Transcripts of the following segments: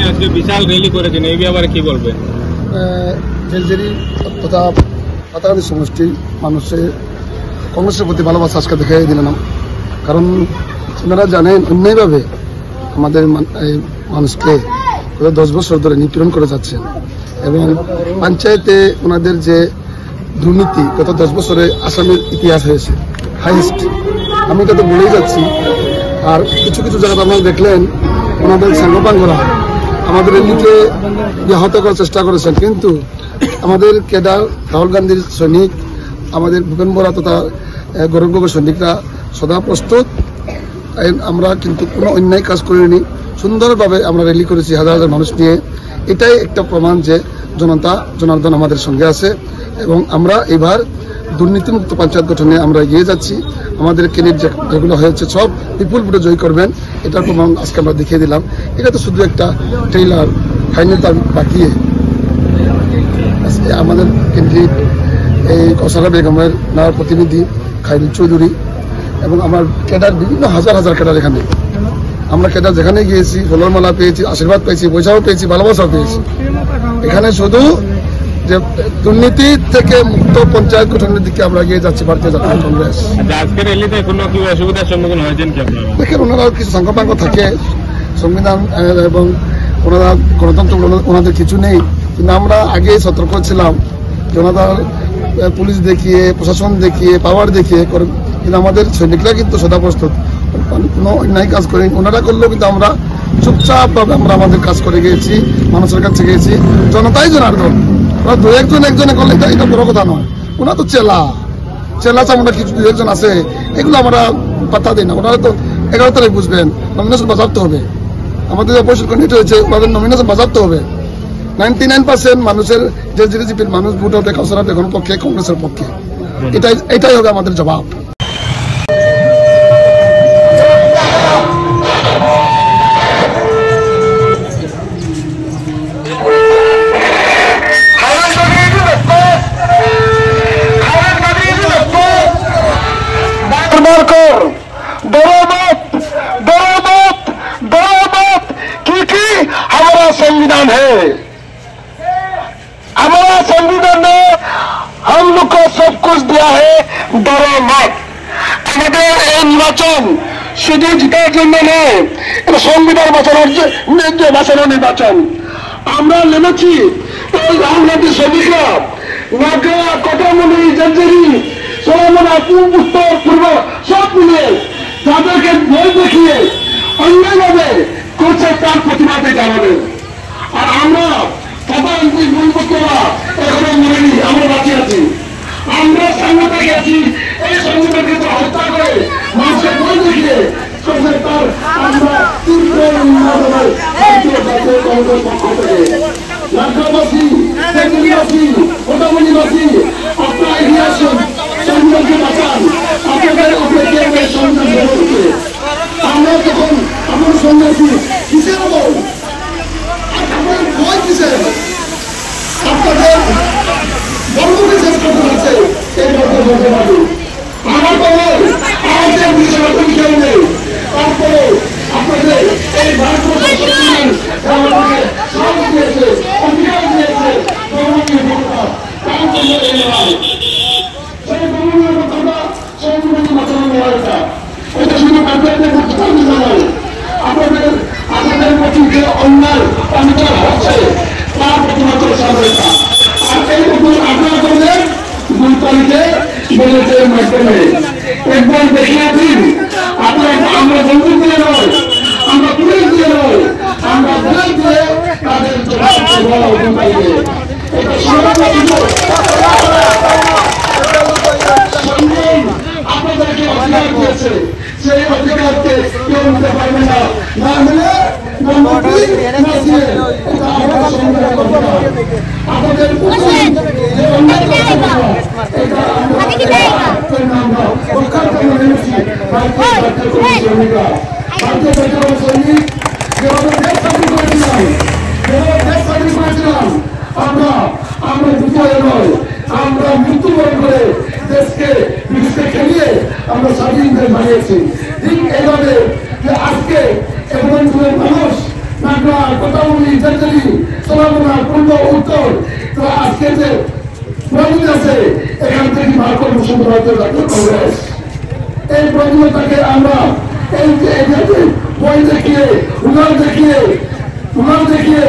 আজকে বিশাল র্যালি করেছেন, এই ব্যাপারে কি বলবেন? জেলজেরি তথা পাতাকান্দি সমষ্টি মানুষের কংগ্রেসের প্রতি ভালোবাসা আজকে দেখাই দিলেন, কারণ আপনারা জানেন অন্যায়ভাবে আমাদের মানুষকে 10 বছর ধরে নিপীড়ন করে যাচ্ছে এবং পঞ্চায়েতে ওনাদের যে দুর্নীতি গত 10 বছরে আসামের ইতিহাস হয়েছে হাইয়েস্ট। আমি এটা তো বলেই যাচ্ছি। আর কিছু কিছু জায়গাতে আপনারা দেখলেন ওনাদের সাংবাদিকরা আমাদের এদিকে হত্যা করার চেষ্টা করেছেন, কিন্তু আমাদের কেডার রাহুল গান্ধীর সৈনিক, আমাদের ভূপেন বরা তথা গৌরব গগৈর সৈনিকরা সদা প্রস্তুত। আমরা কিন্তু কোনো অন্যায় কাজ করিনি, সুন্দরভাবে আমরা র্যালি করেছি হাজার হাজার মানুষ নিয়ে। এটাই একটা প্রমাণ যে জনার্দন আমাদের সঙ্গে আছে এবং আমরা এবার দুর্নীতিমুক্ত পঞ্চায়েত গঠনে আমরা এগিয়ে যাচ্ছি। আমাদের ক্যান্ডিডেট যেগুলো হয়েছে সব বিপুল ভোটে জয় করবেন, এটার প্রমাণ আজকে আমরা দেখিয়ে দিলাম। এটা তো শুধু একটা ট্রেইলার, ফাইনাল তার বাকি। আমাদের ক্যান্ডিডেট এই কসারা বেগমের নার প্রতিনিধি খায়রুল চৌধুরী এবং আমার ক্যাডার বিভিন্ন হাজার হাজার ক্যাডার এখানে। আমরা ক্যাডার যেখানে গিয়েছি ফুলের মালা পেয়েছি, আশীর্বাদ পেয়েছি, পয়সাও পেয়েছি, ভালোবাসাও পেয়েছি। এখানে শুধু যে দুর্নীতি থেকে মুক্ত পঞ্চায়েত গঠনের দিকে আমরা এগিয়ে যাচ্ছি ভারতীয় জাতীয় কংগ্রেস। আজকের র্যালিতে কোনো কি অসুবিধার সম্মুখীন হয়েছেন কি আপনারা? দেখেন, ওনারা কিছু সংখ্যাপাঙ্ক থাকে, সংবিধান এবং ওনারা গণতন্ত্র ওনাদের কিছু নেই, কিন্তু আমরা আগেই সতর্ক ছিলাম যে ওনারা পুলিশ দেখিয়ে, প্রশাসন দেখিয়ে, পাওয়ার দেখিয়ে করেন, কিন্তু আমাদের সৈনিকরা কিন্তু সদা প্রস্তুত, কোনো অন্যায় কাজ করেন। ওনারা করলেও কিন্তু আমরা চুপচাপভাবে আমরা আমাদের কাজ করে গিয়েছি, মানুষের কাছে গিয়েছি। জনতাই জনার্দন, ওরা দু একজনে করলে এটা বড় কথা নয়। ওরা তো চেলা চামড়া কিছু 2-1 আছে, এগুলো আমরা পাত্তা দিই না। ওনারা তো 11 তারিখ বুঝবেন, নমিনেশন বাজাতে হবে। আমাদের অপোজিশন ক্যান্ডিডেট হয়েছে, ওনাদের নমিনেশন বাজাতে হবে। 99% মানুষের যে জিপির মানুষ ভোট হবে কৌশলা বেগমের পক্ষে, কংগ্রেসের পক্ষে। এটাই হবে আমাদের জবাব। हमारा संविधान है, हमारा संविधान ने हम लोग को सब कुछ दिया है, डरो मत। আমাদের এই নির্বাচন শুধু জিতার জন্য নয়, এটা সংবিধান বাঁচানোর নির্বাচন। আমরা নেমেছি এই রাহুল গান্ধীর সৈনিকরা, নাগা, কটামনি, জেলজেরি, সোলামনা, উত্তর পূর্ব সব মিলে তাদেরকে ভয় দেখিয়ে অন্যায়ভাবে করছে তার প্রতিবাদে জানাবেন। আর আমরা প্রধানমন্ত্রী মূলপক্ষরা এখনো মরেনি, আমরা বাঁচে আছি। আমরা সংগঠনে আছি, এই সংগঠনকে হত্যা করে মানুষের ভয় দেখিয়ে তার আমরা তীব্র ভারতীয় জাতীয় কংগ্রেস পক্ষ থেকে লাখাবাসী, প্রধানমন্ত্রীবাসী, আপনারা এগিয়ে আসুন, সংবিধানকে বাঁচান। আপনাদের উপরে সংবিধান হচ্ছে, আমরা যখন আমার সঙ্গে আছি কিসের বল, আপনার ভয় কিসের, আপনাদের বর্গকে শেষ করতে হচ্ছে এই কথা বলতে পারি। আমার বলার আমাদের বিষয় কেউ নেই, তারপরে আপনাদের এই ভারতবর্ষ আমাদেরকে সাহস দিয়েছে, অধিকার দিয়েছে, গৌরবীয় কথা তার জন্য এই লড়াই। সেই গৌরবীয় কথাটা সংবিধানে বাঁচানো লড়াইটা, এটা শুধু আপনাদের নয়, আপনাদের প্রতি যে অন্যায় অনিচার হচ্ছে তার প্রতিবাদ সংগ্রাম। আর এই আপনারা করলেন 2 তারিখে বলেছেন মাধ্যমে একবার দেখিয়েছেন। আমরা বন্দুক দিয়ে নয়, আমরা পুলিশ দিয়ে নয়, আমরা পুলিশ দিয়ে তাদের আপনাদেরকে অধিকার দিয়েছে, সেই অধিকারকে কেউ নিতে পারবে না। না হলে আমাদের আমরা বিজয় নয়, আমরা মৃত্যুবরণ করে দেশকে বিদেশকে খেলিয়ে আমরা স্বাধীন দেশ বানিয়েছি। ঠিক এইভাবে যে আজকে এমন মানুষ না আগ্রা, কোটামুড়ি, জেলজেলি, সোনামুড়া, পূর্ব, উত্তর, তারা আজকে যে প্রয়োজন আছে এখান থেকে বার করবো শুধু ভারতীয় জাতীয় কংগ্রেস। এই প্রয়োজনটাকে আমরা এই যে এরিয়াতে বই দেখিয়ে উনার দেখিয়ে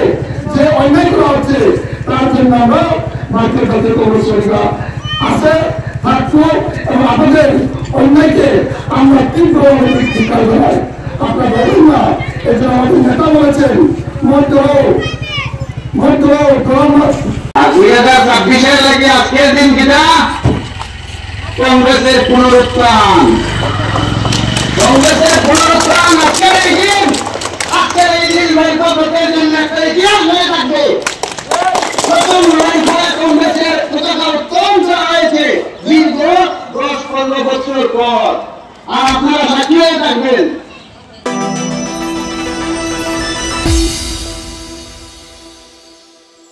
যে অন্যায় করা হচ্ছে তার জন্য আমরা ভারতীয় জাতীয় কংগ্রেস আছে থাকবো এবং আপনাদের অন্যায়কে আমরা তীব্রভাবে ধিক্কার জানাই। আপনারা বলুন না, এই জন্য আমাদের নেতা বলেছেন আর 2026-এর লাগে আজকের দিন কিনা কংগ্রেসের পুনরুত্থান, আজকের এই দিন ভারতের জন্য একটা ইতিহাস হয়ে থাকবে। প্রথম লড়াই করে কংগ্রেসের পতাকা উত্তোলন করা হয়েছে দীর্ঘ 10-15 বছর পর, আর আপনারা সাক্ষী হয়ে থাকবেন।